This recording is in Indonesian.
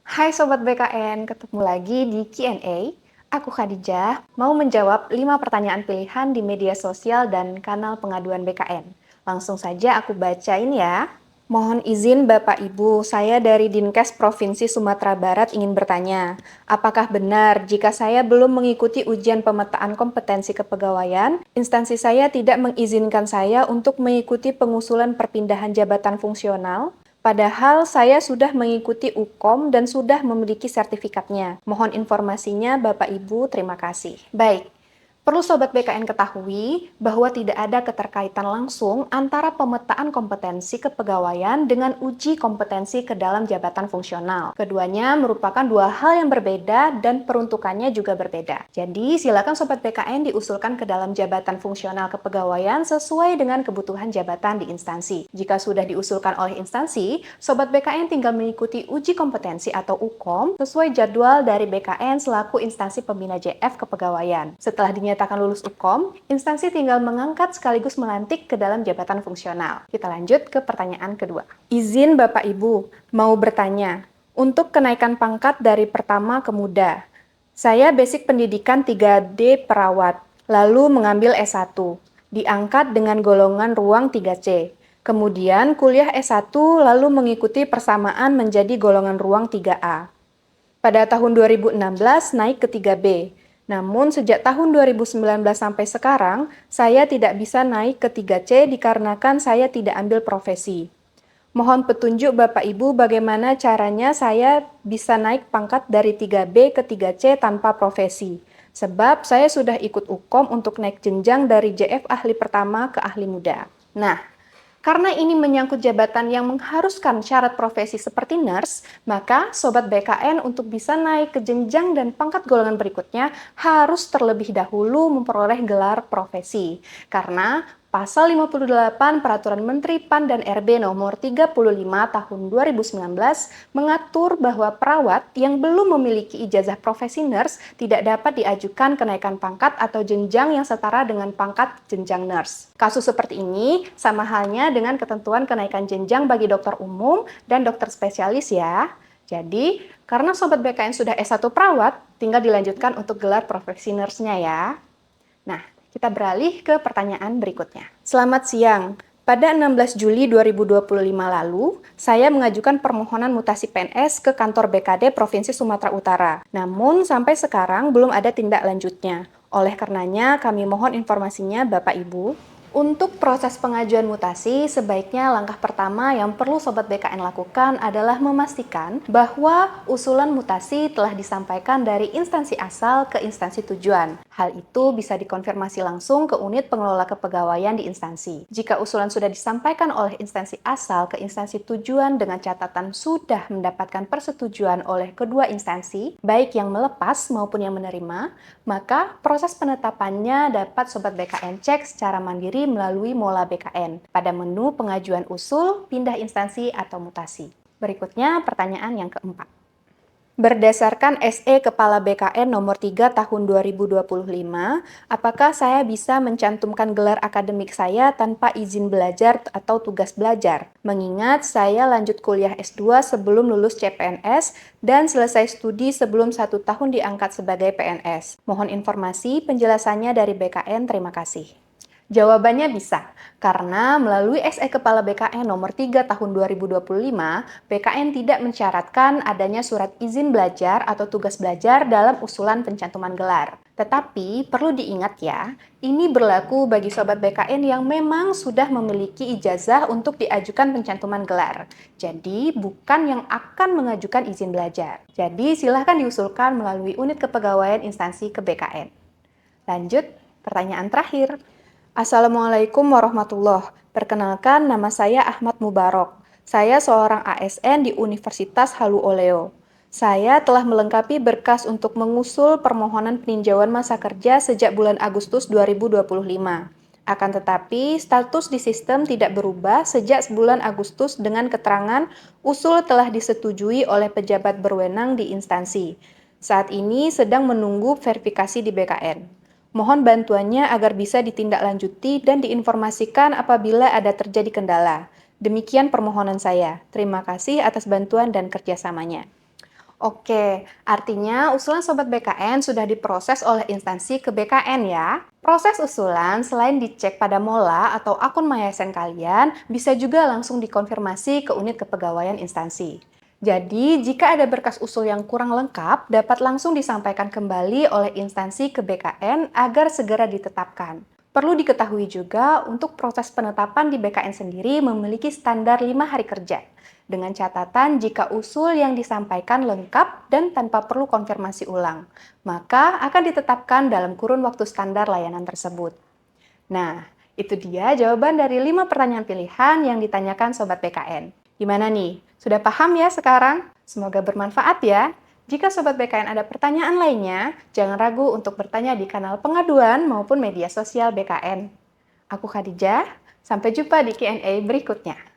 Hai Sobat BKN, ketemu lagi di Q&A. Aku Khadijah, mau menjawab 5 pertanyaan pilihan di media sosial dan kanal pengaduan BKN. Langsung saja aku bacain ya. Mohon izin Bapak Ibu, saya dari Dinkes Provinsi Sumatera Barat ingin bertanya, apakah benar jika saya belum mengikuti ujian pemetaan kompetensi kepegawaian, instansi saya tidak mengizinkan saya untuk mengikuti pengusulan perpindahan jabatan fungsional? Padahal saya sudah mengikuti UKOM dan sudah memiliki sertifikatnya. Mohon informasinya Bapak Ibu, terima kasih. Baik, perlu Sobat BKN ketahui bahwa tidak ada keterkaitan langsung antara pemetaan kompetensi kepegawaian dengan uji kompetensi ke dalam jabatan fungsional. Keduanya merupakan dua hal yang berbeda dan peruntukannya juga berbeda. Jadi, silakan Sobat BKN diusulkan ke dalam jabatan fungsional kepegawaian sesuai dengan kebutuhan jabatan di instansi. Jika sudah diusulkan oleh instansi, Sobat BKN tinggal mengikuti uji kompetensi atau UKOM sesuai jadwal dari BKN selaku instansi pembina JF kepegawaian. Setelah dinyatakan lulus UKOM, instansi tinggal mengangkat sekaligus melantik ke dalam jabatan fungsional. Kita lanjut ke pertanyaan kedua. Izin Bapak Ibu, mau bertanya, untuk kenaikan pangkat dari pertama ke muda, saya basic pendidikan 3D perawat, lalu mengambil S1, diangkat dengan golongan ruang 3C. Kemudian kuliah S1 lalu mengikuti persamaan menjadi golongan ruang 3A. Pada tahun 2016 naik ke 3B. Namun sejak tahun 2019 sampai sekarang, saya tidak bisa naik ke 3C dikarenakan saya tidak ambil profesi. Mohon petunjuk Bapak Ibu bagaimana caranya saya bisa naik pangkat dari 3B ke 3C tanpa profesi. Sebab saya sudah ikut UKOM untuk naik jenjang dari JF ahli pertama ke ahli muda. Nah, karena ini menyangkut jabatan yang mengharuskan syarat profesi seperti nurse, maka Sobat BKN untuk bisa naik ke jenjang dan pangkat golongan berikutnya harus terlebih dahulu memperoleh gelar profesi. Karena Pasal 58 Peraturan Menteri PAN dan RB nomor 35 tahun 2019 mengatur bahwa perawat yang belum memiliki ijazah profesi nurse tidak dapat diajukan kenaikan pangkat atau jenjang yang setara dengan pangkat jenjang nurse. Kasus seperti ini sama halnya dengan ketentuan kenaikan jenjang bagi dokter umum dan dokter spesialis ya. Jadi, karena Sobat BKN sudah S1 perawat, tinggal dilanjutkan untuk gelar profesi nurse-nya ya. Nah, kita beralih ke pertanyaan berikutnya. Selamat siang. Pada 16 Juli 2025 lalu, saya mengajukan permohonan mutasi PNS ke kantor BKD Provinsi Sumatera Utara. Namun, sampai sekarang belum ada tindak lanjutnya. Oleh karenanya, kami mohon informasinya Bapak Ibu. Untuk proses pengajuan mutasi, sebaiknya langkah pertama yang perlu Sobat BKN lakukan adalah memastikan bahwa usulan mutasi telah disampaikan dari instansi asal ke instansi tujuan. Hal itu bisa dikonfirmasi langsung ke unit pengelola kepegawaian di instansi. Jika usulan sudah disampaikan oleh instansi asal ke instansi tujuan dengan catatan sudah mendapatkan persetujuan oleh kedua instansi, baik yang melepas maupun yang menerima, maka proses penetapannya dapat Sobat BKN cek secara mandiri melalui Mola BKN pada menu pengajuan usul, pindah instansi, atau mutasi. Berikutnya pertanyaan yang keempat. Berdasarkan SE Kepala BKN nomor 3 tahun 2025, apakah saya bisa mencantumkan gelar akademik saya tanpa izin belajar atau tugas belajar? Mengingat saya lanjut kuliah S2 sebelum lulus CPNS dan selesai studi sebelum 1 tahun diangkat sebagai PNS. Mohon informasi penjelasannya dari BKN, terima kasih. Jawabannya bisa, karena melalui SE Kepala BKN nomor 3 tahun 2025, BKN tidak mensyaratkan adanya surat izin belajar atau tugas belajar dalam usulan pencantuman gelar. Tetapi perlu diingat ya, ini berlaku bagi Sobat BKN yang memang sudah memiliki ijazah untuk diajukan pencantuman gelar. Jadi bukan yang akan mengajukan izin belajar. Jadi silahkan diusulkan melalui unit kepegawaian instansi ke BKN. Lanjut, pertanyaan terakhir. Assalamualaikum warahmatullahi wabarakatuh. Perkenalkan, nama saya Ahmad Mubarok. Saya seorang ASN di Universitas Halu Oleo. Saya telah melengkapi berkas untuk mengusul permohonan peninjauan masa kerja sejak bulan Agustus 2025. Akan tetapi, status di sistem tidak berubah sejak bulan Agustus dengan keterangan usul telah disetujui oleh pejabat berwenang di instansi. Saat ini sedang menunggu verifikasi di BKN. Mohon bantuannya agar bisa ditindaklanjuti dan diinformasikan apabila ada terjadi kendala. Demikian permohonan saya. Terima kasih atas bantuan dan kerjasamanya. Oke, artinya usulan Sobat BKN sudah diproses oleh instansi ke BKN ya. Proses usulan selain dicek pada Mola atau akun MySN kalian, bisa juga langsung dikonfirmasi ke unit kepegawaian instansi. Jadi, jika ada berkas usul yang kurang lengkap, dapat langsung disampaikan kembali oleh instansi ke BKN agar segera ditetapkan. Perlu diketahui juga, untuk proses penetapan di BKN sendiri memiliki standar 5 hari kerja dengan catatan jika usul yang disampaikan lengkap dan tanpa perlu konfirmasi ulang, maka akan ditetapkan dalam kurun waktu standar layanan tersebut. Nah, itu dia jawaban dari 5 pertanyaan pilihan yang ditanyakan Sobat BKN. Gimana nih? Sudah paham ya sekarang? Semoga bermanfaat ya. Jika Sobat BKN ada pertanyaan lainnya, jangan ragu untuk bertanya di kanal pengaduan maupun media sosial BKN. Aku Khadijah, sampai jumpa di Q&A berikutnya.